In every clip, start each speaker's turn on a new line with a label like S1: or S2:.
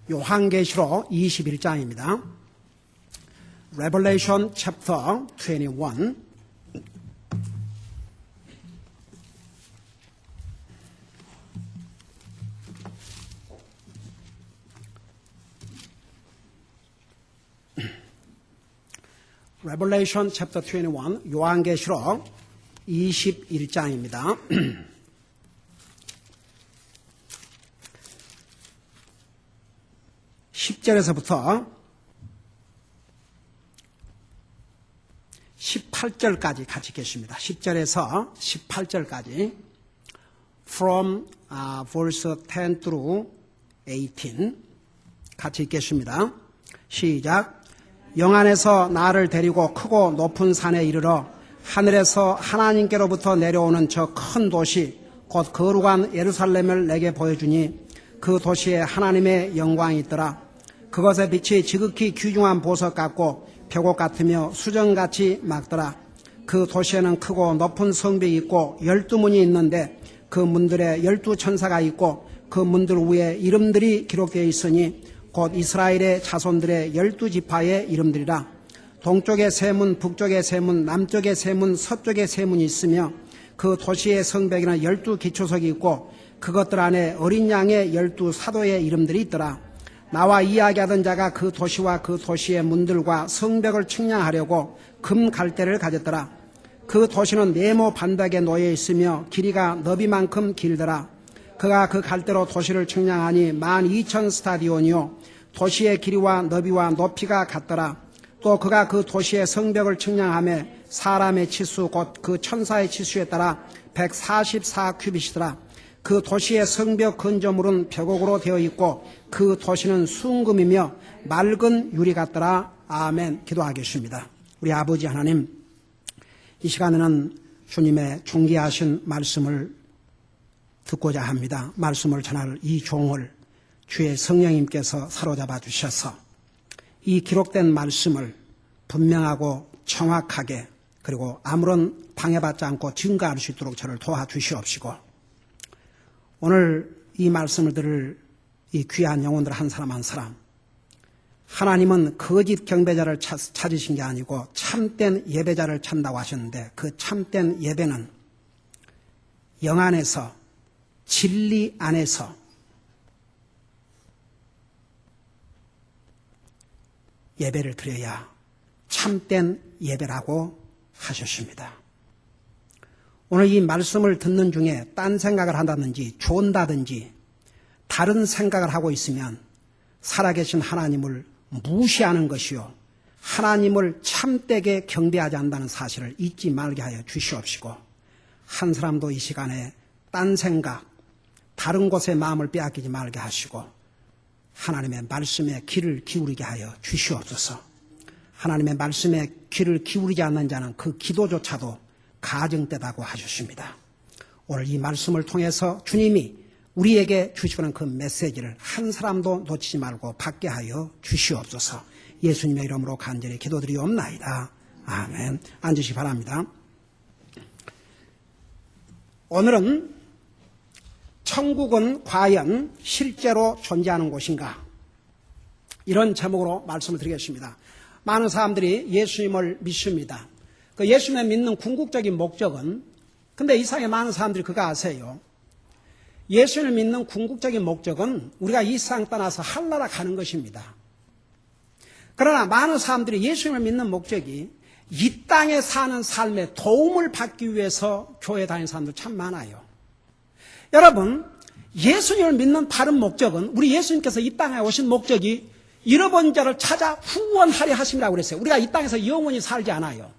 S1: 요한계시록 21장입니다. Revelation chapter 21. Revelation chapter 21, 요한계시록 21장입니다. 10절에서부터 18절까지 같이 읽겠습니다. 10절에서 18절까지 from verse 10 through 18 같이 읽겠습니다. 시작. 영안에서 나를 데리고 크고 높은 산에 이르러 하늘에서 하나님께로부터 내려오는 저 큰 도시 곧 거룩한 예루살렘을 내게 보여주니 그 도시에 하나님의 영광이 있더라. 그것의 빛이 지극히 귀중한 보석 같고 벽옥 같으며 수정같이 맑더라. 그 도시에는 크고 높은 성벽이 있고 12문이 있는데 그 문들에 12천사가 있고 그 문들 위에 이름들이 기록되어 있으니 곧 이스라엘의 자손들의 12지파의 이름들이라. 동쪽에 세 문, 북쪽에 세 문, 남쪽에 세 문, 서쪽에 세 문이 있으며 그 도시의 성벽에는 12기초석이 있고 그것들 안에 어린 양의 12사도의 이름들이 있더라. 나와 이야기하던 자가 그 도시와 그 도시의 문들과 성벽을 측량하려고 금 갈대를 가졌더라. 그 도시는 네모 반박에 놓여 있으며 길이가 너비만큼 길더라. 그가 그 갈대로 도시를 측량하니 12,000스타디온이요 도시의 길이와 너비와 높이가 같더라. 또 그가 그 도시의 성벽을 측량하며 사람의 치수 곧 그 천사의 치수에 따라 144큐빗이더라. 그 도시의 성벽 근조물은 벽옥으로 되어 있고 그 도시는 순금이며 맑은 유리 같더라. 아멘. 기도하겠습니다. 우리 아버지 하나님, 이 시간에는 주님의 존귀하신 말씀을 듣고자 합니다. 말씀을 전할 이 종을 주의 성령님께서 사로잡아 주셔서 이 기록된 말씀을 분명하고 정확하게 그리고 아무런 방해받지 않고 증거할 수 있도록 저를 도와주시옵시고 오늘 이 말씀을 들을 이 귀한 영혼들 한 사람 한 사람, 하나님은 거짓 경배자를 찾으신 게 아니고 참된 예배자를 찾는다고 하셨는데 그 참된 예배는 영 안에서 진리 안에서 예배를 드려야 참된 예배라고 하셨습니다. 오늘 이 말씀을 듣는 중에 딴 생각을 한다든지 존다든지 다른 생각을 하고 있으면 살아계신 하나님을 무시하는 것이요 하나님을 참되게 경배하지 않는다는 사실을 잊지 말게 하여 주시옵시고 한 사람도 이 시간에 딴 생각 다른 곳에 마음을 빼앗기지 말게 하시고 하나님의 말씀에 귀를 기울이게 하여 주시옵소서. 하나님의 말씀에 귀를 기울이지 않는 자는 그 기도조차도 가증되다고 하셨습니다. 오늘 이 말씀을 통해서 주님이 우리에게 주시는 그 메시지를 한 사람도 놓치지 말고 받게 하여 주시옵소서. 예수님의 이름으로 간절히 기도드리옵나이다. 아멘. 앉으시기 바랍니다. 오늘은 천국은 과연 실제로 존재하는 곳인가? 이런 제목으로 말씀을 드리겠습니다. 많은 사람들이 예수님을 믿습니다. 그 예수님을 믿는 궁극적인 목적은, 근데 이상하게 많은 사람들이 그거 아세요? 예수님을 믿는 궁극적인 목적은 우리가 이 세상 떠나서 하늘나라 가는 것입니다. 그러나 많은 사람들이 예수님을 믿는 목적이 이 땅에 사는 삶에 도움을 받기 위해서 교회 다니는 사람들 참 많아요. 여러분, 예수님을 믿는 바른 목적은 우리 예수님께서 이 땅에 오신 목적이 잃어버린 자를 찾아 구원하려 하심이라고 그랬어요. 우리가 이 땅에서 영원히 살지 않아요.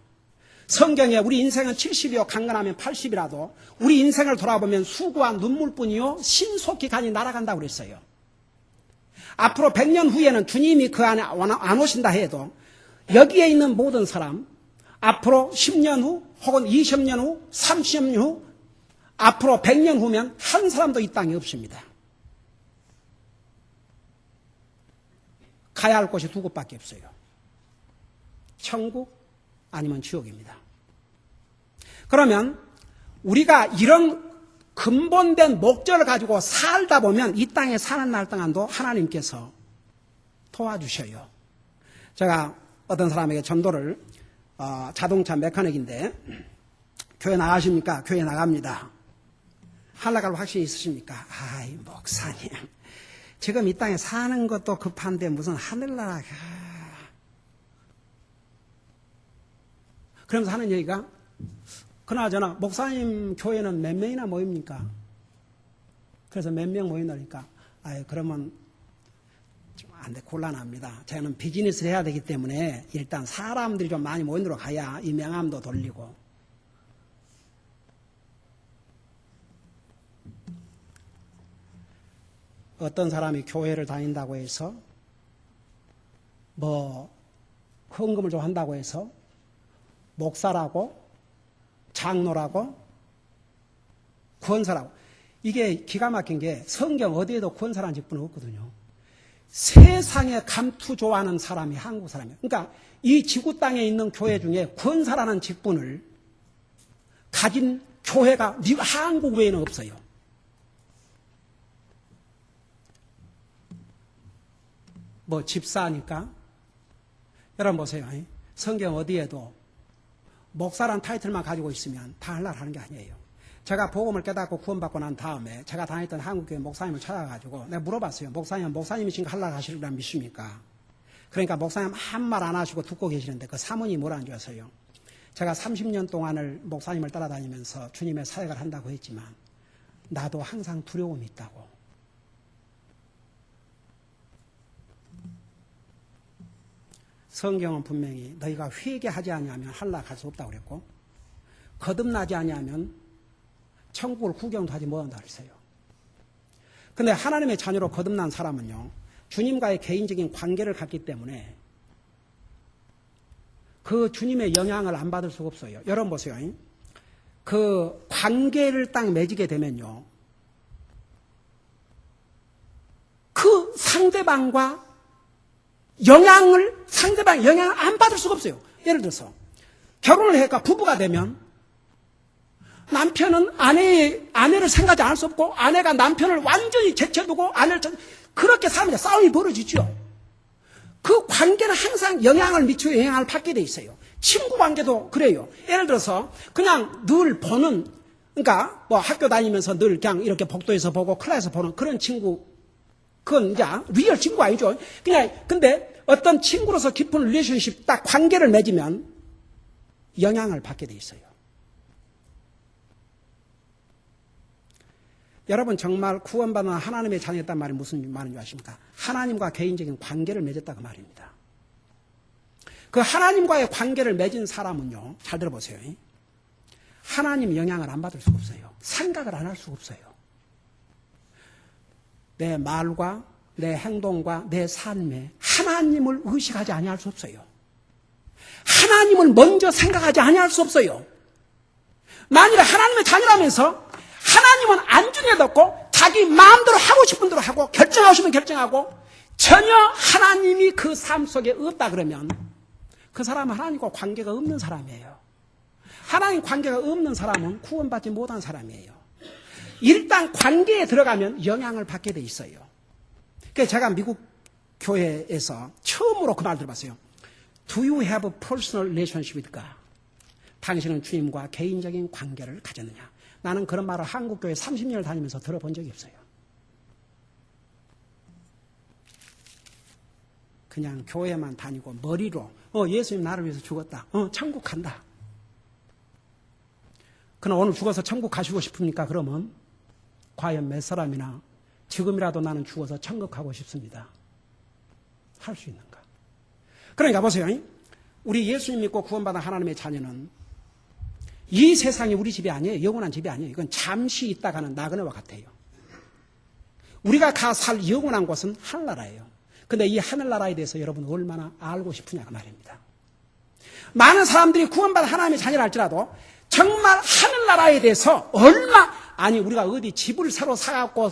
S1: 성경에 우리 인생은 70이요 강건하면 80이라도 우리 인생을 돌아보면 수고와 눈물뿐이요 신속히 간이 날아간다고 그랬어요. 앞으로 100년 후에는 주님이 그 안에 안 오신다 해도 여기에 있는 모든 사람 앞으로 10년 후 혹은 20년 후 30년 후 앞으로 100년 후면 한 사람도 이 땅에 없습니다. 가야 할 곳이 두 곳밖에 없어요. 천국 아니면 지옥입니다. 그러면 우리가 이런 근본된 목적을 가지고 살다 보면 이 땅에 사는 날 동안도 하나님께서 도와주셔요. 제가 어떤 사람에게 전도를 자동차 메카닉인데 교회 나가십니까? 교회 나갑니다. 하늘나갈 확신이 있으십니까? 아이 목사님 지금 이 땅에 사는 것도 급한데 무슨 하늘나라. 그러면서 하는 얘기가 그나저나 목사님 교회는 몇 명이나 모입니까? 그래서 몇 명 모인다니까 아유 그러면 좀 안 돼 곤란합니다. 저는 비즈니스를 해야 되기 때문에 일단 사람들이 좀 많이 모인 데로 가야 이 명함도 돌리고. 어떤 사람이 교회를 다닌다고 해서 뭐 헌금을 좀 한다고 해서 목사라고 장로라고 구원사라고 이게 기가 막힌 게 성경 어디에도 구원사라는 직분은 없거든요. 세상에 감투좋아하는 사람이 한국 사람이에요. 그러니까 이 지구 땅에 있는 교회 중에 구원사라는 직분을 가진 교회가 한국 외에는 없어요. 뭐 집사니까 여러분 보세요. 성경 어디에도 목사란 타이틀만 가지고 있으면 다 하려고 하는 게 아니에요. 제가 복음을 깨닫고 구원받고 난 다음에 제가 다녔던 한국교회 목사님을 찾아가지고 내가 물어봤어요. 목사님이신가 하려고 하시리라 믿습니까? 그러니까 목사님 한 말 안 하시고 듣고 계시는데 그 사모님이 뭐라는 줄 아세요? 제가 30년 동안을 목사님을 따라다니면서 주님의 사역을 한다고 했지만 나도 항상 두려움이 있다고. 성경은 분명히 너희가 회개하지 아니하면 하늘나라 갈 수 없다고 그랬고 거듭나지 아니하면 천국을 구경도 하지 못한다 그랬어요. 그런데 하나님의 자녀로 거듭난 사람은요. 주님과의 개인적인 관계를 갖기 때문에 그 주님의 영향을 안 받을 수가 없어요. 여러분 보세요. 그 관계를 딱 맺게 되면요. 그 상대방과 상대방 영향을 안 받을 수가 없어요. 예를 들어서 결혼을 해가 부부가 되면 남편은 아내를 생각하지 않을 수 없고 아내가 남편을 완전히 제쳐두고 그렇게 살면 싸움이 벌어지죠. 그 관계는 항상 영향을 미치고 영향을 받게 돼 있어요. 친구 관계도 그래요. 예를 들어서 그냥 늘 보는 그러니까 뭐 학교 다니면서 늘 그냥 이렇게 복도에서 보고 클라스에서 보는 그런 친구 그건 이제 리얼 친구가 아니죠. 근데 어떤 친구로서 깊은 릴레이션십 딱 관계를 맺으면 영향을 받게 돼 있어요. 여러분 정말 구원받은 하나님의 자녀였단 말이 무슨 말인지 아십니까? 하나님과 개인적인 관계를 맺었다 그 말입니다. 그 하나님과의 관계를 맺은 사람은요. 잘 들어보세요. 하나님 영향을 안 받을 수가 없어요. 생각을 안 할 수가 없어요. 내 말과 내 행동과 내 삶에 하나님을 의식하지 아니할 수 없어요. 하나님을 먼저 생각하지 아니할 수 없어요. 만일에 하나님의 자녀라면서 하나님은 안중에 뒀고 자기 마음대로 하고 싶은 대로 하고 결정하고 싶으면 결정하고 전혀 하나님이 그 삶 속에 없다 그러면 그 사람은 하나님과 관계가 없는 사람이에요. 하나님 관계가 없는 사람은 구원받지 못한 사람이에요. 일단 관계에 들어가면 영향을 받게 돼 있어요. 그래서 제가 미국 교회에서 처음으로 그 말 들어봤어요. Do you have a personal relationship with God? 당신은 주님과 개인적인 관계를 가졌느냐? 나는 그런 말을 한국교회 30년을 다니면서 들어본 적이 없어요. 그냥 교회만 다니고 머리로 예수님 나를 위해서 죽었다. 천국 간다. 그러나 오늘 죽어서 천국 가시고 싶습니까? 그러면 과연 몇 사람이나 지금이라도 나는 죽어서 천국 가고 싶습니다. 할 수 있는가? 그러니까 보세요. 우리 예수님 믿고 구원받은 하나님의 자녀는 이 세상이 우리 집이 아니에요. 영원한 집이 아니에요. 이건 잠시 있다가는 나그네와 같아요. 우리가 가 살 영원한 곳은 하늘나라예요. 근데 이 하늘나라에 대해서 여러분 얼마나 알고 싶으냐가 말입니다. 많은 사람들이 구원받은 하나님의 자녀라 할지라도 정말 하늘나라에 대해서 우리가 어디 집을 새로 사갖고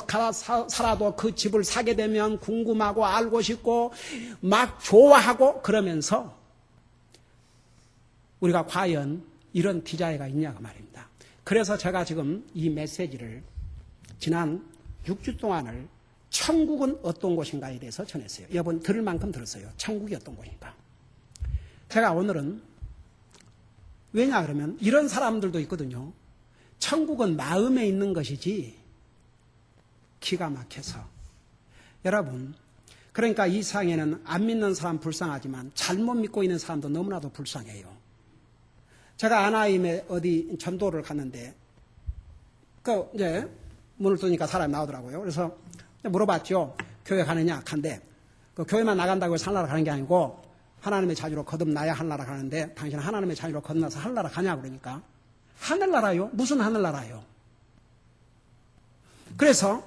S1: 살아도 그 집을 사게 되면 궁금하고 알고 싶고 막 좋아하고 그러면서 우리가 과연 이런 디자이가 있냐고 말입니다. 그래서 제가 지금 이 메시지를 지난 6주 동안을 천국은 어떤 곳인가에 대해서 전했어요. 여러분 들을 만큼 들었어요. 천국이 어떤 곳인가. 제가 오늘은 왜냐 그러면 이런 사람들도 있거든요. 천국은 마음에 있는 것이지 기가 막혀서. 여러분 그러니까 이 세상에는 안 믿는 사람 불쌍하지만 잘못 믿고 있는 사람도 너무나도 불쌍해요. 제가 아나임에 어디 전도를 갔는데 이제 문을 두니까 사람이 나오더라고요. 그래서 물어봤죠. 교회 가느냐? 한데 교회만 나간다고 해서 하늘나라 가는 게 아니고 하나님의 자유로 거듭나야 하늘나라 가는데 당신은 하나님의 자유로 거듭나서 하늘나라 가냐 그러니까 하늘나라요? 무슨 하늘나라요? 그래서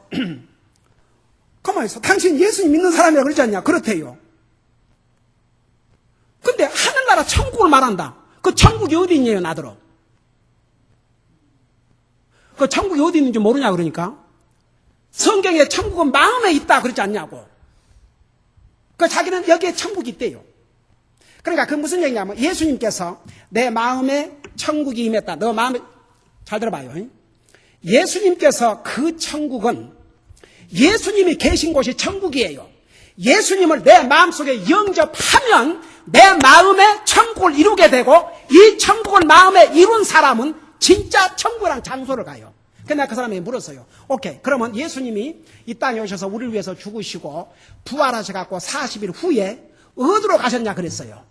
S1: 가만히 있어. 당신 예수님 믿는 사람이라 그러지 않냐? 그렇대요. 근데 하늘나라 천국을 말한다. 그 천국이 어디 있냐요, 나더러. 그 천국이 어디 있는지 모르냐 그러니까 성경에 천국은 마음에 있다 그러지 않냐고. 그 자기는 여기에 천국이 있대요. 그러니까 그 무슨 얘기냐면 예수님께서 내 마음에 천국이 임했다. 너 마음에 잘 들어봐요. 예수님께서 그 천국은 예수님이 계신 곳이 천국이에요. 예수님을 내 마음속에 영접하면 내 마음에 천국을 이루게 되고 이 천국을 마음에 이룬 사람은 진짜 천국이랑 장소를 가요. 근데 그 사람이 물었어요. 오케이, 그러면 예수님이 이 땅에 오셔서 우리를 위해서 죽으시고 부활하셔갖고 40일 후에 어디로 가셨냐 그랬어요.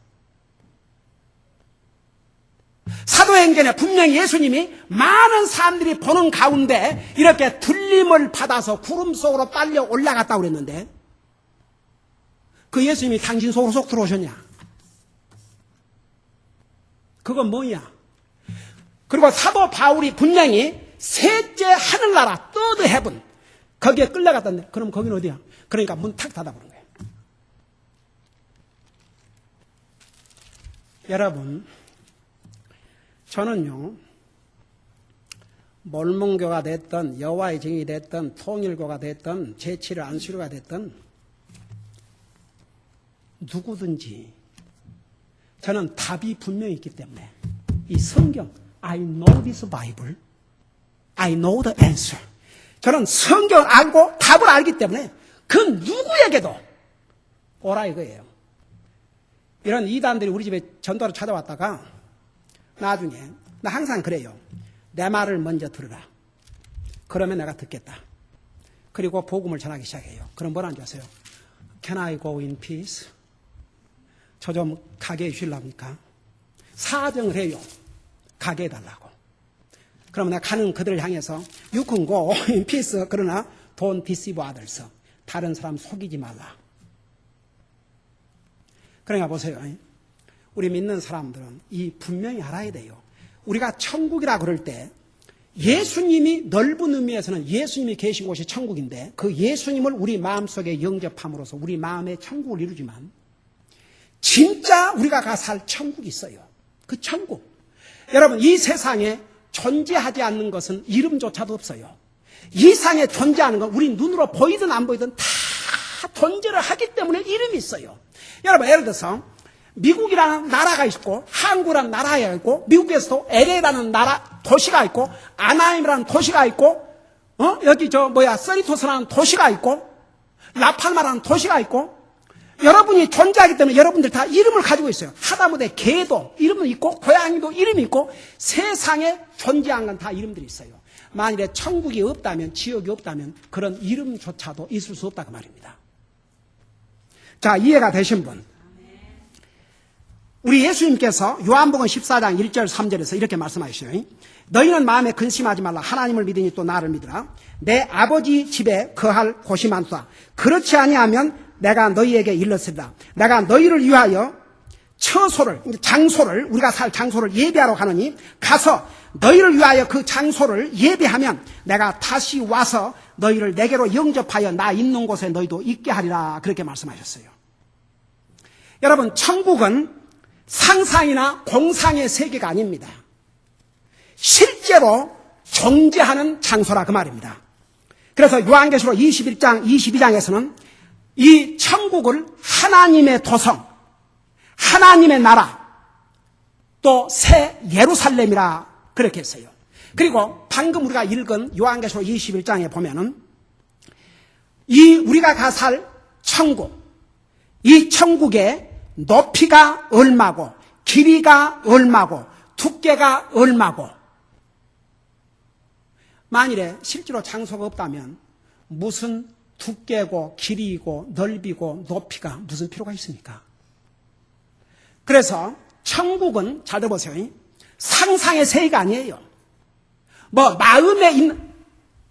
S1: 사도행전에 분명히 예수님이 많은 사람들이 보는 가운데 이렇게 들림을 받아서 구름 속으로 빨려 올라갔다고 그랬는데 그 예수님이 당신 속으로 쏙 들어오셨냐? 그건 뭐냐? 그리고 사도 바울이 분명히 셋째 하늘나라 third heaven 거기에 끌려갔다는데 그럼 거기는 어디야? 그러니까 문 탁 닫아버린 거예요. 여러분 저는요 몰몬교가 됐든 여호와의 증인이 됐든 통일교가 됐든 제7일 안수료가 됐든 누구든지 저는 답이 분명히 있기 때문에 이 성경 I know this Bible I know the answer. 저는 성경을 알고 답을 알기 때문에 그 누구에게도 오라 이거예요. 이런 이단들이 우리 집에 전도를 찾아왔다가 나중에 나 항상 그래요. 내 말을 먼저 들으라. 그러면 내가 듣겠다. 그리고 복음을 전하기 시작해요. 그럼 뭐라는 줄 아세요? Can I go in peace? 저 좀 가게 해주실랍니까? 사정을 해요. 가게 해달라고. 그러면 내가 가는 그들을 향해서 You can go in peace. 그러나 don't deceive others. 다른 사람 속이지 말라. 그러니까 보세요. 우리 믿는 사람들은 이 분명히 알아야 돼요. 우리가 천국이라 그럴 때 예수님이 넓은 의미에서는 예수님이 계신 곳이 천국인데 그 예수님을 우리 마음속에 영접함으로써 우리 마음에 천국을 이루지만 진짜 우리가 가 살 천국이 있어요. 그 천국. 여러분 이 세상에 존재하지 않는 것은 이름조차도 없어요. 이 세상에 존재하는 건 우리 눈으로 보이든 안 보이든 다 존재를 하기 때문에 이름이 있어요. 여러분 예를 들어서 미국이라는 나라가 있고 한국이라는 나라가 있고 미국에서도 LA라는 나라 도시가 있고 아나임이라는 도시가 있고 여기 서리토스라는 도시가 있고 라팔마라는 도시가 있고 여러분이 존재하기 때문에 여러분들 다 이름을 가지고 있어요. 하다못해 개도 이름은 있고 고양이도 이름이 있고 세상에 존재한 건 다 이름들이 있어요. 만일에 천국이 없다면 지옥이 없다면 그런 이름조차도 있을 수 없다고 말입니다. 자, 이해가 되신 분? 우리 예수님께서 요한복음 14장 1절 3절에서 이렇게 말씀하시죠. 너희는 마음에 근심하지 말라. 하나님을 믿으니 또 나를 믿으라. 내 아버지 집에 거할 곳이 많다. 그렇지 아니하면 내가 너희에게 일렀으리라. 내가 너희를 위하여 장소를 우리가 살 장소를 예배하러 가느니 가서 너희를 위하여 그 장소를 예배하면 내가 다시 와서 너희를 내게로 영접하여 나 있는 곳에 너희도 있게 하리라. 그렇게 말씀하셨어요. 여러분 천국은 상상이나 공상의 세계가 아닙니다. 실제로 존재하는 장소라 그 말입니다. 그래서 요한계시록 21장 22장에서는 이 천국을 하나님의 도성, 하나님의 나라, 또 새 예루살렘이라 그렇게 했어요. 그리고 방금 우리가 읽은 요한계시록 21장에 보면은 우리가 가 살 천국, 이 천국의 높이가 얼마고 길이가 얼마고 두께가 얼마고, 만일에 실제로 장소가 없다면 무슨 두께고 길이고 넓이고 높이가 무슨 필요가 있습니까? 그래서 천국은 잘 들어보세요. 상상의 세계가 아니에요. 마음에 있는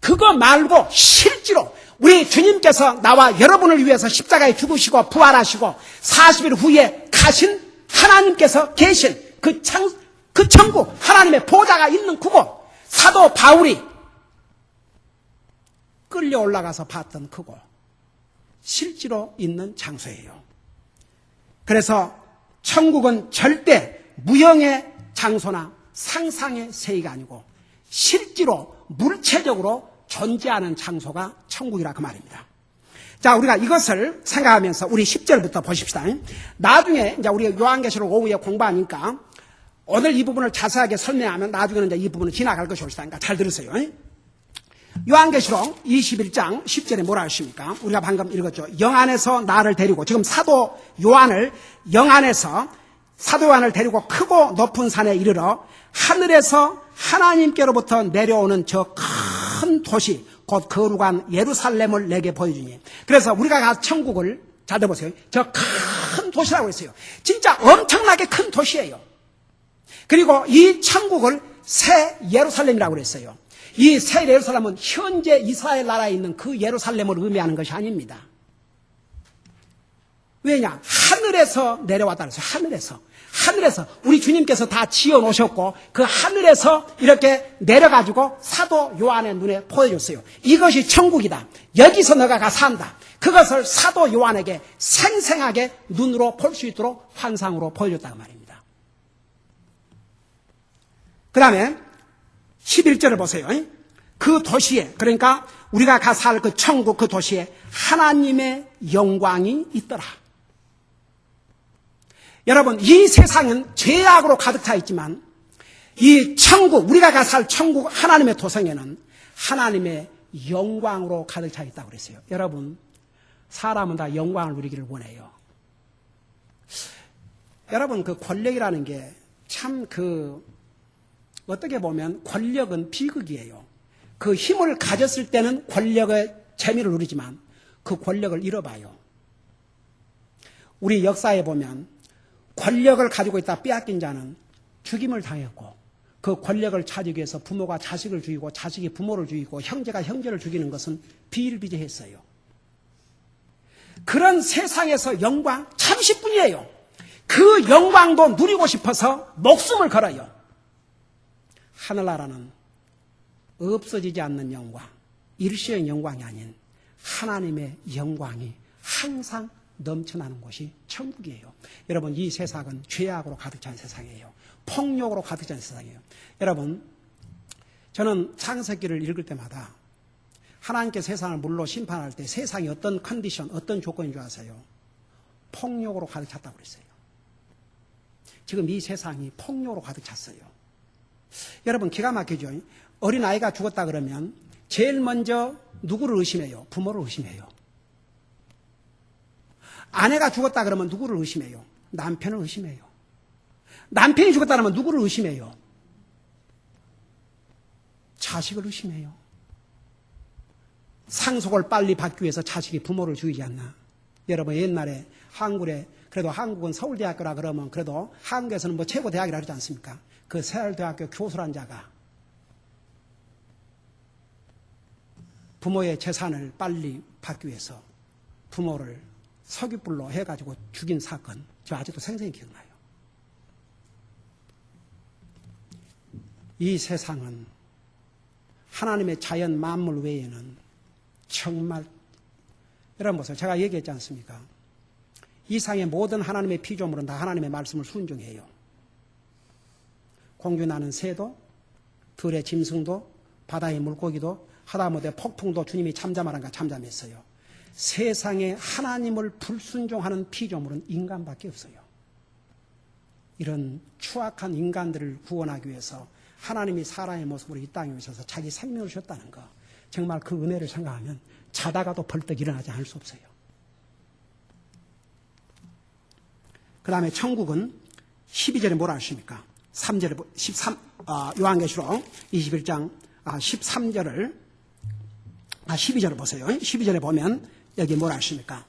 S1: 그거 말고 실제로 우리 주님께서 나와 여러분을 위해서 십자가에 죽으시고 부활하시고 40일 후에 가신 하나님께서 계신 그 천국, 하나님의 보좌가 있는 그곳, 사도 바울이 끌려 올라가서 봤던 그곳, 실제로 있는 장소예요. 그래서 천국은 절대 무형의 장소나 상상의 세계가 아니고 실제로 물체적으로 존재하는 장소가 천국이라 그 말입니다. 자, 우리가 이것을 생각하면서 우리 10절부터 보십시다. 나중에 이제 우리 요한계시록 오후에 공부하니까 오늘 이 부분을 자세하게 설명하면 나중에는 이제 이 부분을 지나갈 것이 옳다. 그러니까 잘 들으세요. 요한계시록 21장 10절에 뭐라 하십니까? 우리가 방금 읽었죠. 영안에서 나를 데리고, 지금 사도 요한을 데리고 크고 높은 산에 이르러 하늘에서 하나님께로부터 내려오는 저 큰 도시, 곧 거룩한 예루살렘을 내게 보여주니. 그래서 우리가 가 천국을 잘 들어보세요. 저 큰 도시라고 했어요. 진짜 엄청나게 큰 도시예요. 그리고 이 천국을 새 예루살렘이라고 그랬어요. 이 새 예루살렘은 현재 이스라엘 나라에 있는 그 예루살렘을 의미하는 것이 아닙니다. 왜냐? 하늘에서 내려왔다 그랬어요. 하늘에서 우리 주님께서 다 지어 놓으셨고 그 하늘에서 이렇게 내려가지고 사도 요한의 눈에 보여줬어요. 이것이 천국이다. 여기서 너가 가 산다. 그것을 사도 요한에게 생생하게 눈으로 볼 수 있도록 환상으로 보여줬다고 말입니다. 그 다음에 11절을 보세요. 그 도시에, 그러니까 우리가 가 살 그 천국 그 도시에 하나님의 영광이 있더라. 여러분, 이 세상은 죄악으로 가득 차 있지만 이 천국, 우리가 가 살 천국 하나님의 도성에는 하나님의 영광으로 가득 차 있다고 그랬어요. 여러분, 사람은 다 영광을 누리기를 원해요. 여러분, 그 권력이라는 게 참 어떻게 보면 권력은 비극이에요. 그 힘을 가졌을 때는 권력의 재미를 누리지만 그 권력을 잃어봐요. 우리 역사에 보면 권력을 가지고 있다 빼앗긴 자는 죽임을 당했고, 그 권력을 찾기 위해서 부모가 자식을 죽이고 자식이 부모를 죽이고 형제가 형제를 죽이는 것은 비일비재했어요. 그런 세상에서 영광 잠시뿐이에요. 그 영광도 누리고 싶어서 목숨을 걸어요. 하늘나라는 없어지지 않는 영광, 일시의 영광이 아닌 하나님의 영광이 항상 넘쳐나는 곳이 천국이에요. 여러분, 이 세상은 죄악으로 가득 찬 세상이에요. 폭력으로 가득 찬 세상이에요. 여러분, 저는 창세기를 읽을 때마다 하나님께 세상을 물로 심판할 때 세상이 어떤 컨디션, 어떤 조건인 줄 아세요? 폭력으로 가득 찼다고 그랬어요. 지금 이 세상이 폭력으로 가득 찼어요. 여러분, 기가 막히죠? 어린아이가 죽었다 그러면 제일 먼저 누구를 의심해요? 부모를 의심해요. 아내가 죽었다 그러면 누구를 의심해요? 남편을 의심해요. 남편이 죽었다 그러면 누구를 의심해요? 자식을 의심해요. 상속을 빨리 받기 위해서 자식이 부모를 죽이지 않나? 여러분, 옛날에 그래도 한국은 서울대학교라 그러면 그래도 한국에서는 최고 대학이라 그러지 않습니까? 그 서울대학교 교수란 자가 부모의 재산을 빨리 받기 위해서 부모를 석유불로 해가지고 죽인 사건, 저 아직도 생생히 기억나요. 이 세상은 하나님의 자연 만물 외에는 정말, 여러분 보세요. 제가 얘기했지 않습니까? 이 상의 모든 하나님의 피조물은 다 하나님의 말씀을 순종해요. 공주 나는 새도, 들의 짐승도, 바다의 물고기도, 하다못해 폭풍도 주님이 잠잠하란가 잠잠했어요. 세상에 하나님을 불순종하는 피조물은 인간밖에 없어요. 이런 추악한 인간들을 구원하기 위해서 하나님이 사람의 모습으로 이 땅에 오셔서 자기 생명을 주셨다는 거, 정말 그 은혜를 생각하면 자다가도 벌떡 일어나지 않을 수 없어요. 그 다음에 천국은 12절에 뭐라 하십니까? 3절에, 요한계시록 21장 13절을, 12절을 보세요. 12절에 보면 여기 뭐라 하십니까?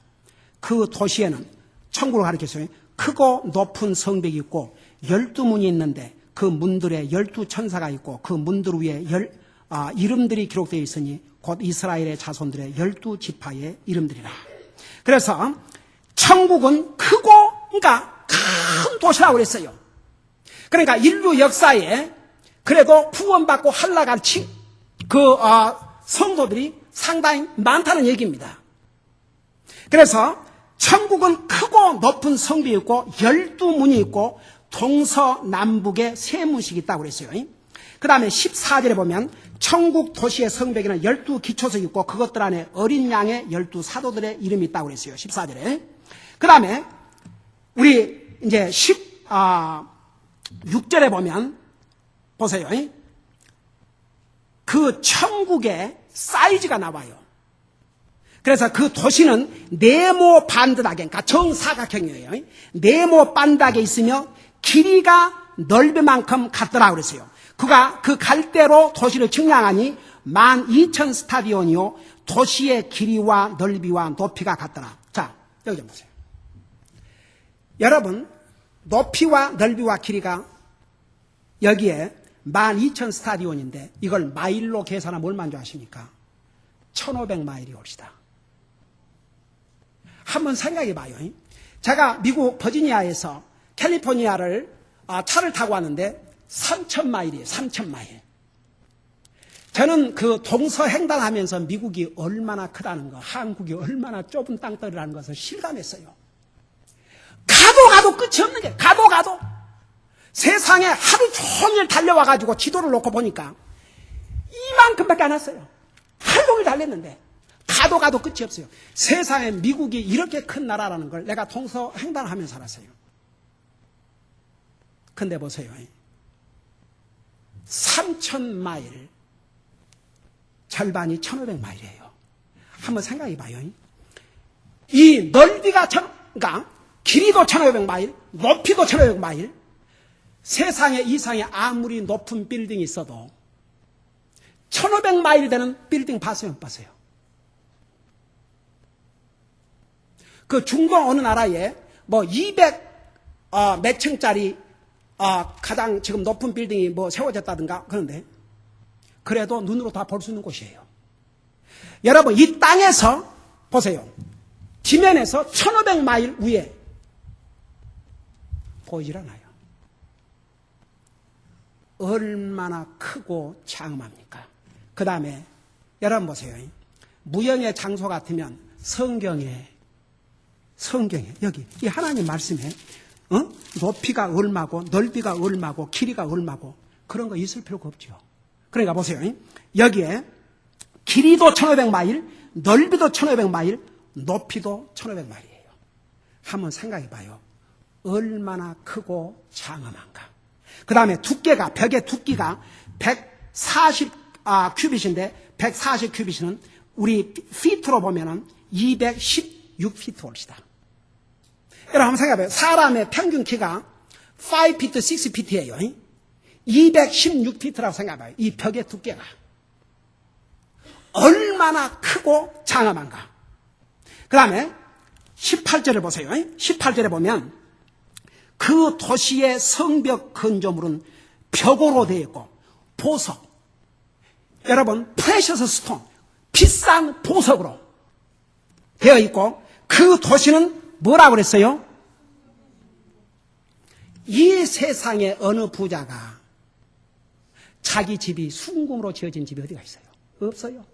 S1: 그 도시에는 천국을 가리켰어요. 크고 높은 성벽이 있고 12문이 있는데 그 문들에 12천사가 있고 그 문들 위에 이름들이 기록되어 있으니 곧 이스라엘의 자손들의 12지파의 이름들이라. 그래서 천국은 크고, 그러니까 큰 도시라고 그랬어요. 그러니까 인류 역사에 그래도 구원받고 한락한 성도들이 상당히 많다는 얘기입니다. 그래서 천국은 크고 높은 성벽이 있고 12문이 있고 동서남북에 세 문씩이 있다고 그랬어요. 그 다음에 14절에 보면 천국 도시의 성벽에는 12기초석이 있고 그것들 안에 어린 양의 12사도들의 이름이 있다고 그랬어요. 14절에. 그 다음에 우리 이제 16절에 보면 보세요. 그 천국의 사이즈가 나와요. 그래서 그 도시는 네모 반듯하게, 그러니까 정사각형이에요. 네모 반듯하게 있으며 길이가 넓이만큼 같더라고 그랬어요. 그가 그 갈대로 도시를 측량하니 12,000 스타디온이요 도시의 길이와 넓이와 높이가 같더라. 자, 여기 좀 보세요. 여러분, 높이와 넓이와 길이가 여기에 12,000 스타디온인데 이걸 마일로 계산하면 얼마인 줄 아십니까? 1,500마일이 옵시다. 한번 생각해 봐요. 제가 미국 버지니아에서 캘리포니아를 차를 타고 왔는데 3,000마일이에요. 3,000마일. 저는 그 동서횡단하면서 미국이 얼마나 크다는 거, 한국이 얼마나 좁은 땅덩이라는 것을 실감했어요. 가도 끝이 없는 게, 가도. 세상에 하루 종일 달려와가지고 지도를 놓고 보니까 이만큼밖에 안 왔어요. 하루 종일 달렸는데 가도 끝이 없어요. 세상에 미국이 이렇게 큰 나라라는 걸 내가 동서횡단하면서 알았어요. 근데 보세요. 3,000마일, 절반이 1,500마일이에요. 한번 생각해 봐요. 이 넓이가 그러니까 길이도 1,500마일, 높이도 1,500마일, 세상에 이상에 아무리 높은 빌딩이 있어도 1,500마일이 되는 빌딩 봤어요, 못 봤어요? 그 중동 어느 나라에 뭐 200 몇 층짜리 가장 지금 높은 빌딩이 뭐 세워졌다든가 그런데 그래도 눈으로 다 볼 수 있는 곳이에요. 여러분, 이 땅에서 보세요. 지면에서 1,500마일 위에 보이질 않아요. 얼마나 크고 장엄합니까? 그 다음에 여러분 보세요. 무형의 장소 같으면 성경에 여기 이 하나님 말씀에 높이가 얼마고 넓이가 얼마고 길이가 얼마고 그런 거 있을 필요가 없죠. 그러니까 보세요. 여기에 길이도 1,500마일, 넓이도 1,500마일, 높이도 1,500마일이에요. 한번 생각해 봐요. 얼마나 크고 장엄한가. 그 다음에 두께가, 벽의 두께가 140 큐빗인데 140 큐빗은 우리 피트로 보면은 216피트 옵시다. 여러분 한번 생각해봐요. 사람의 평균 키가 5피트, 6피트예요. 216피트라고 생각해봐요. 이 벽의 두께가. 얼마나 크고 장엄한가. 그 다음에 18절을 보세요. 18절에 보면 그 도시의 성벽 건조물은 벽으로 되어 있고 보석. 여러분, 프레셔스 스톤, 비싼 보석으로 되어 있고 그 도시는 뭐라고 그랬어요? 이 세상에 어느 부자가 자기 집이 순금으로 지어진 집이 어디가 있어요? 없어요.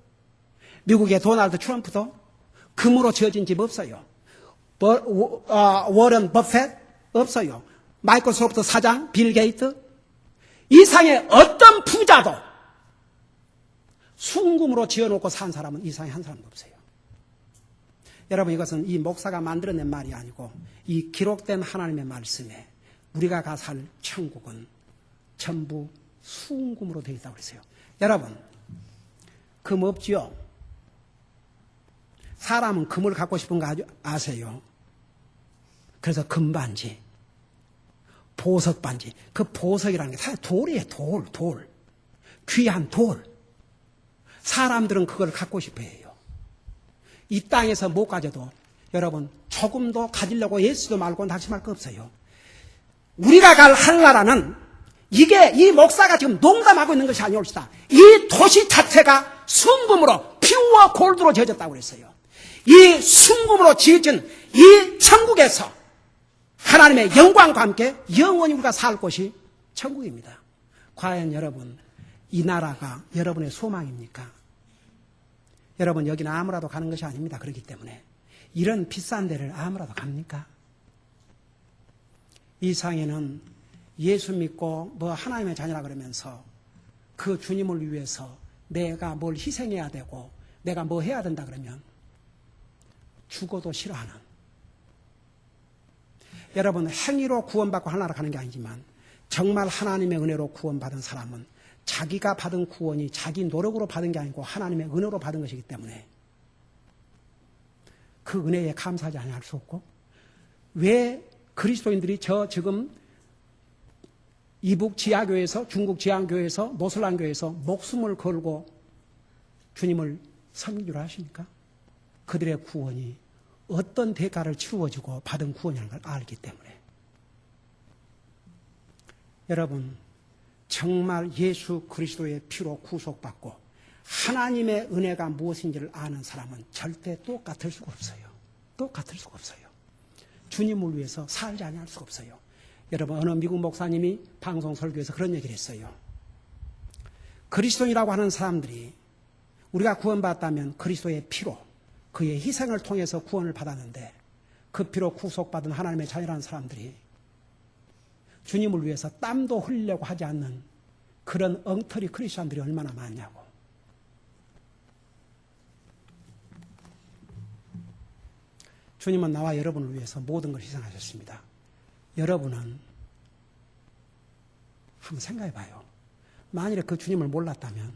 S1: 미국의 도널드 트럼프도 금으로 지어진 집 없어요. 워런 버핏 없어요. 마이크로소프트 사장 빌 게이트, 이상의 어떤 부자도 순금으로 지어놓고 산 사람은 이상에 한 사람도 없어요. 여러분, 이것은 이 목사가 만들어낸 말이 아니고 이 기록된 하나님의 말씀에 우리가 가 살 천국은 전부 순금으로 되어 있다고 그랬어요. 여러분, 금 없지요? 사람은 금을 갖고 싶은 거 아세요? 그래서 금반지, 보석반지. 그 보석이라는 게 사실 돌이에요. 돌. 귀한 돌. 사람들은 그걸 갖고 싶어 해요. 이 땅에서 못 가져도 여러분 조금도 가지려고 예수도 말고 낙심할 거 없어요. 우리가 갈 하늘나라는 이게 이 목사가 지금 농담하고 있는 것이 아니올시다. 이 도시 자체가 순금으로 피우어 골드로 지어졌다고 그랬어요. 이 순금으로 지어진 이 천국에서 하나님의 영광과 함께 영원히 우리가 살 곳이 천국입니다. 과연 여러분 이 나라가 여러분의 소망입니까? 여러분 여기는 아무라도 가는 것이 아닙니다. 그렇기 때문에 이런 비싼 데를 아무라도 갑니까? 이 상에는 예수 믿고 뭐 하나님의 자녀라 그러면서 그 주님을 위해서 내가 뭘 희생해야 되고 내가 뭐 해야 된다 그러면 죽어도 싫어하는, 여러분 행위로 구원받고 하나로 가는 게 아니지만 정말 하나님의 은혜로 구원받은 사람은 자기가 받은 구원이 자기 노력으로 받은 게 아니고 하나님의 은혜로 받은 것이기 때문에 그 은혜에 감사하지 않을 수 없고, 왜 그리스도인들이 지금 이북 지하교회에서 중국 지하교회에서 모슬람교회에서 목숨을 걸고 주님을 섬기기로 하십니까? 그들의 구원이 어떤 대가를 치루어지고 받은 구원이라는 걸 알기 때문에. 여러분 정말 예수 그리스도의 피로 구속받고 하나님의 은혜가 무엇인지를 아는 사람은 절대 똑같을 수가 없어요. 똑같을 수가 없어요. 주님을 위해서 살지 않을 수가 없어요. 여러분 어느 미국 목사님이 방송 설교에서 그런 얘기를 했어요. 그리스도인이라고 하는 사람들이 우리가 구원받았다면 그리스도의 피로 그의 희생을 통해서 구원을 받았는데 그 피로 구속받은 하나님의 자녀라는 사람들이 주님을 위해서 땀도 흘리려고 하지 않는 그런 엉터리 크리스천들이 얼마나 많냐고. 주님은 나와 여러분을 위해서 모든 걸 희생하셨습니다. 여러분은 한번 생각해 봐요. 만일에 그 주님을 몰랐다면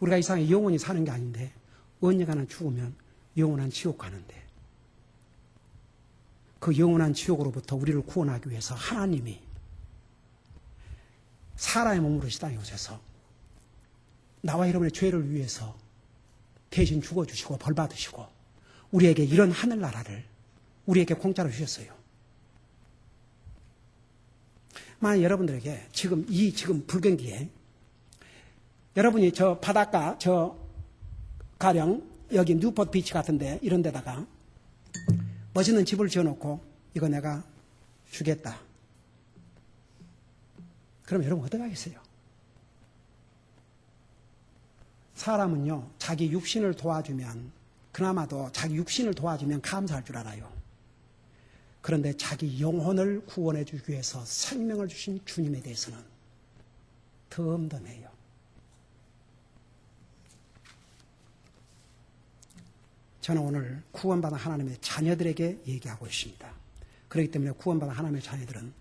S1: 우리가 이 세상에 영원히 사는 게 아닌데 언젠가는 죽으면 영원한 지옥 가는데 그 영원한 지옥으로부터 우리를 구원하기 위해서 하나님이 사람의 몸으로 이 땅에 오셔서 나와 여러분의 죄를 위해서 대신 죽어주시고 벌받으시고 우리에게 이런 하늘나라를 우리에게 공짜로 주셨어요. 만약 여러분들에게 지금 불경기에 여러분이 저 바닷가 가령 여기 뉴포트 비치 같은데 이런 데다가 멋있는 집을 지어놓고 이거 내가 주겠다. 그럼 여러분 어떻게 하겠어요? 사람은요 자기 육신을 도와주면 그나마도 자기 육신을 도와주면 감사할 줄 알아요. 그런데 자기 영혼을 구원해 주기 위해서 생명을 주신 주님에 대해서는 덤덤해요. 저는 오늘 구원받은 하나님의 자녀들에게 얘기하고 있습니다. 그렇기 때문에 구원받은 하나님의 자녀들은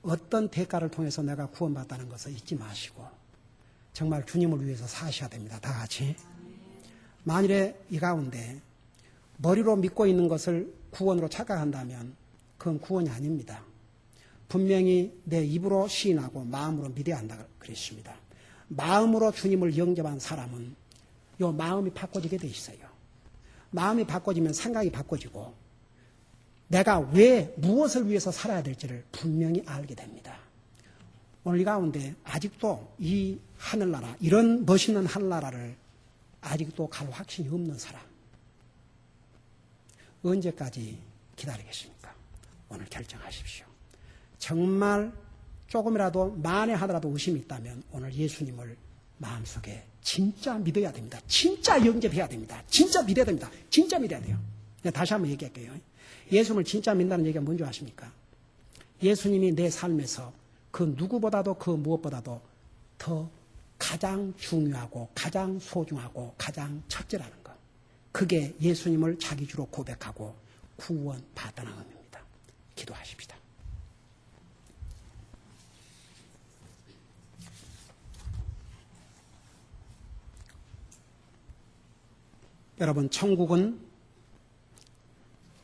S1: 어떤 대가를 통해서 내가 구원받았다는 것을 잊지 마시고 정말 주님을 위해서 사셔야 됩니다. 다 같이. 만일에 이 가운데 머리로 믿고 있는 것을 구원으로 착각한다면 그건 구원이 아닙니다. 분명히 내 입으로 시인하고 마음으로 믿어야 한다고 그랬습니다. 마음으로 주님을 영접한 사람은 이 마음이 바꿔지게 돼 있어요. 마음이 바꿔지면 생각이 바꿔지고 내가 왜 무엇을 위해서 살아야 될지를 분명히 알게 됩니다. 오늘 이 가운데 아직도 이 하늘나라, 이런 멋있는 하늘나라를 아직도 갈 확신이 없는 사람, 언제까지 기다리겠습니까? 오늘 결정하십시오. 정말 조금이라도 만에 하더라도 의심이 있다면 오늘 예수님을 마음속에 진짜 믿어야 됩니다. 진짜 영접해야 됩니다. 진짜 믿어야 됩니다. 진짜 믿어야 돼요. 다시 한번 얘기할게요. 예수님을 진짜 믿는다는 얘기가 뭔지 아십니까? 예수님이 내 삶에서 그 누구보다도 그 무엇보다도 더 가장 중요하고 가장 소중하고 가장 첫째라는 것. 그게 예수님을 자기 주로 고백하고 구원받다는 의미입니다. 기도하십시다. 여러분, 천국은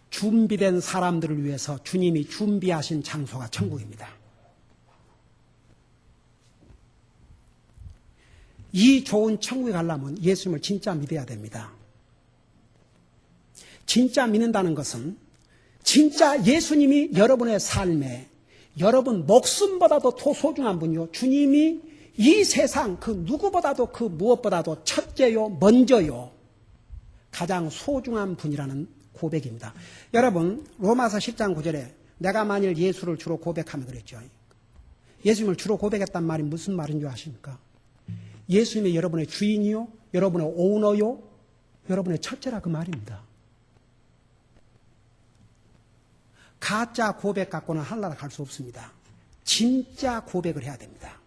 S1: 준비된 사람들을 위해서 주님이 준비하신 장소가 천국입니다. 이 좋은 천국에 가려면 예수님을 진짜 믿어야 됩니다. 진짜 믿는다는 것은 진짜 예수님이 여러분의 삶에 여러분 목숨보다도 더 소중한 분이요. 주님이 이 세상 그 누구보다도 그 무엇보다도 첫째요, 먼저요. 가장 소중한 분이라는 고백입니다. 여러분, 로마서 10장 9절에 내가 만일 예수를 주로 고백하면 그랬죠. 예수님을 주로 고백했단 말이 무슨 말인 줄 아십니까? 예수님이 여러분의 주인이요, 여러분의 오너요, 여러분의 첫째라 그 말입니다. 가짜 고백 갖고는 하늘나라 갈 수 없습니다. 진짜 고백을 해야 됩니다.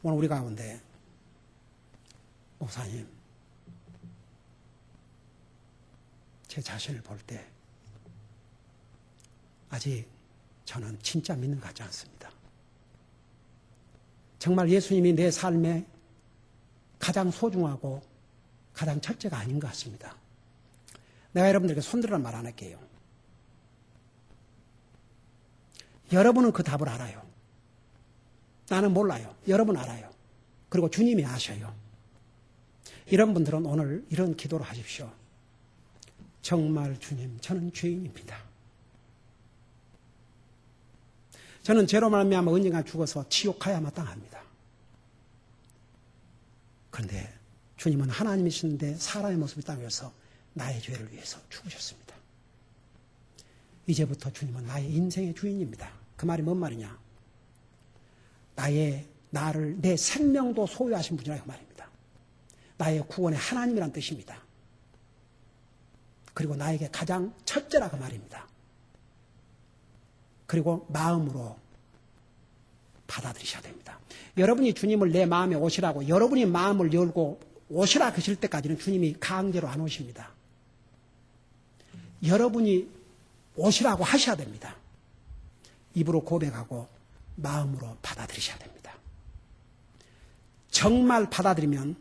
S1: 오늘 우리 가운데 목사님, 제 자신을 볼 때 아직 저는 진짜 믿는 것 같지 않습니다. 정말 예수님이 내 삶에 가장 소중하고 가장 첫째가 아닌 것 같습니다. 내가 여러분들에게 손들으란 말 안 할게요. 여러분은 그 답을 알아요. 나는 몰라요. 여러분 알아요. 그리고 주님이 아셔요. 이런 분들은 오늘 이런 기도를 하십시오. 정말 주님, 저는 죄인입니다. 저는 죄로 말미암아 언젠가 죽어서 지옥 가야 마땅합니다. 그런데 주님은 하나님이신데 사람의 모습이 땅에서 나의 죄를 위해서 죽으셨습니다. 이제부터 주님은 나의 인생의 주인입니다. 그 말이 뭔 말이냐? 나를 내 생명도 소유하신 분이라 그 말입니다. 나의 구원의 하나님이란 뜻입니다. 그리고 나에게 가장 첫째라 그 말입니다. 그리고 마음으로 받아들이셔야 됩니다. 여러분이 주님을 내 마음에 오시라고 여러분이 마음을 열고 오시라 하실 때까지는 주님이 강제로 안 오십니다. 여러분이 오시라고 하셔야 됩니다. 입으로 고백하고 마음으로 받아들이셔야 됩니다. 정말 받아들이면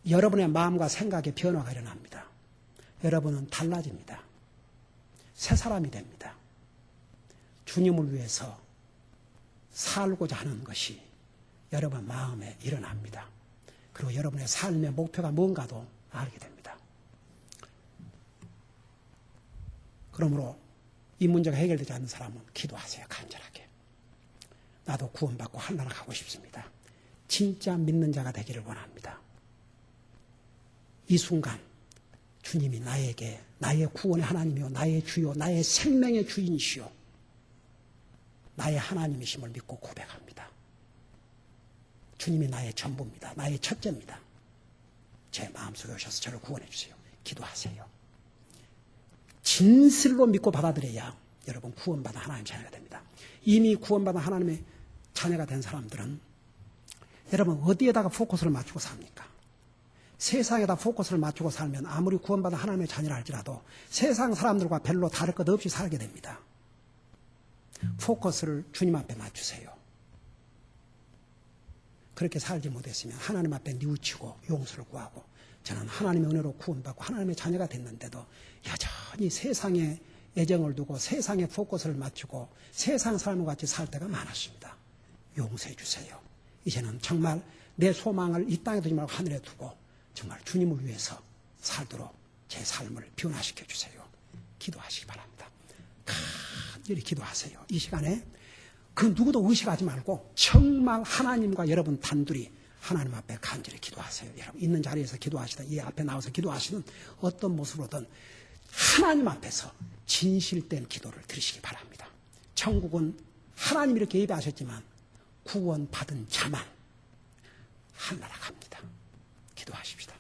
S1: 여러분의 마음과 생각에 변화가 일어납니다. 여러분은 달라집니다. 새 사람이 됩니다. 주님을 위해서 살고자 하는 것이 여러분 마음에 일어납니다. 그리고 여러분의 삶의 목표가 뭔가도 알게 됩니다. 그러므로 이 문제가 해결되지 않는 사람은 기도하세요. 간절하게. 나도 구원받고 하늘나라 가고 싶습니다. 진짜 믿는 자가 되기를 원합니다. 이 순간 주님이 나에게 나의 구원의 하나님이요, 나의 주요, 나의 생명의 주인이시요, 나의 하나님이심을 믿고 고백합니다. 주님이 나의 전부입니다. 나의 첫째입니다. 제 마음속에 오셔서 저를 구원해 주세요. 기도하세요. 진실로 믿고 받아들여야 여러분 구원받은 하나님의 자녀가 됩니다. 이미 구원받은 하나님의 자녀가 된 사람들은 여러분 어디에다가 포커스를 맞추고 삽니까? 세상에다 포커스를 맞추고 살면 아무리 구원받은 하나님의 자녀라 할지라도 세상 사람들과 별로 다를 것 없이 살게 됩니다. 포커스를 주님 앞에 맞추세요. 그렇게 살지 못했으면 하나님 앞에 뉘우치고 용서를 구하고 저는 하나님의 은혜로 구원받고 하나님의 자녀가 됐는데도 여전히 세상에 애정을 두고 세상에 포커스를 맞추고 세상 삶과 같이 살 때가 많았습니다. 용서해 주세요. 이제는 정말 내 소망을 이 땅에 두지 말고 하늘에 두고 정말 주님을 위해서 살도록 제 삶을 변화시켜 주세요. 기도하시기 바랍니다. 간절히 기도하세요. 이 시간에 그 누구도 의식하지 말고 정말 하나님과 여러분 단둘이 하나님 앞에 간절히 기도하세요. 여러분 있는 자리에서 기도하시다 이 앞에 나와서 기도하시는 어떤 모습으로든 하나님 앞에서 진실된 기도를 드리시기 바랍니다. 천국은 하나님이 이렇게 예배하셨지만 구원받은 자만 하늘나라 갑니다. 기도하십시다.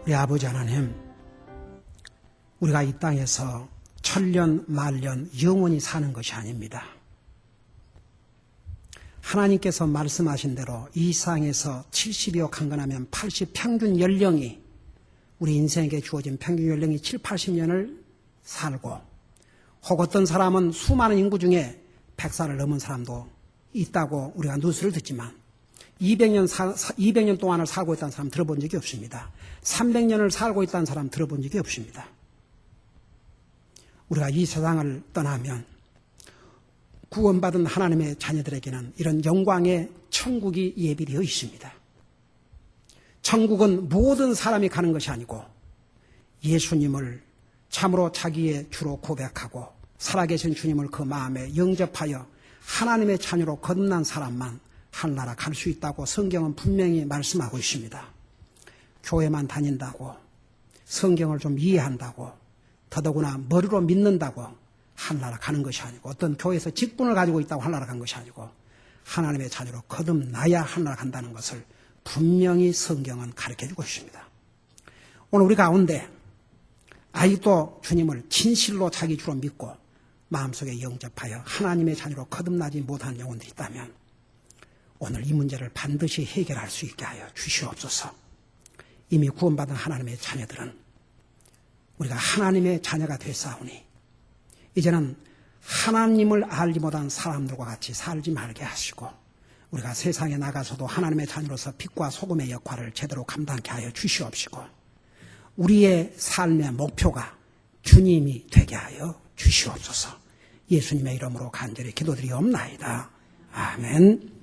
S1: 우리 아버지 하나님, 우리가 이 땅에서 천년 만년 영원히 사는 것이 아닙니다. 하나님께서 말씀하신 대로 이 세상에서 70여 강건하면 80 평균 연령이, 우리 인생에게 주어진 평균 연령이 7, 80년을 살고, 혹 어떤 사람은 수많은 인구 중에 100살을 넘은 사람도 있다고 우리가 뉴스를 듣지만 200년 동안을 살고 있다는 사람 들어본 적이 없습니다. 300년을 살고 있다는 사람 들어본 적이 없습니다. 우리가 이 세상을 떠나면 구원받은 하나님의 자녀들에게는 이런 영광의 천국이 예비되어 있습니다. 천국은 모든 사람이 가는 것이 아니고 예수님을 참으로 자기의 주로 고백하고 살아계신 주님을 그 마음에 영접하여 하나님의 자녀로 거듭난 사람만 하늘나라 갈 수 있다고 성경은 분명히 말씀하고 있습니다. 교회만 다닌다고, 성경을 좀 이해한다고, 더더구나 머리로 믿는다고 하늘나라 가는 것이 아니고, 어떤 교회에서 직분을 가지고 있다고 하늘나라 간 것이 아니고, 하나님의 자녀로 거듭나야 하늘나라 간다는 것을 분명히 성경은 가르쳐주고 있습니다. 오늘 우리 가운데 아직도 주님을 진실로 자기 주로 믿고 마음속에 영접하여 하나님의 자녀로 거듭나지 못한 영혼들이 있다면 오늘 이 문제를 반드시 해결할 수 있게 하여 주시옵소서. 이미 구원받은 하나님의 자녀들은 우리가 하나님의 자녀가 됐사오니 이제는 하나님을 알지 못한 사람들과 같이 살지 말게 하시고 우리가 세상에 나가서도 하나님의 자녀로서 빛과 소금의 역할을 제대로 감당케 하여 주시옵시고 우리의 삶의 목표가 주님이 되게 하여 주시옵소서. 예수님의 이름으로 간절히 기도드리옵나이다. 아멘.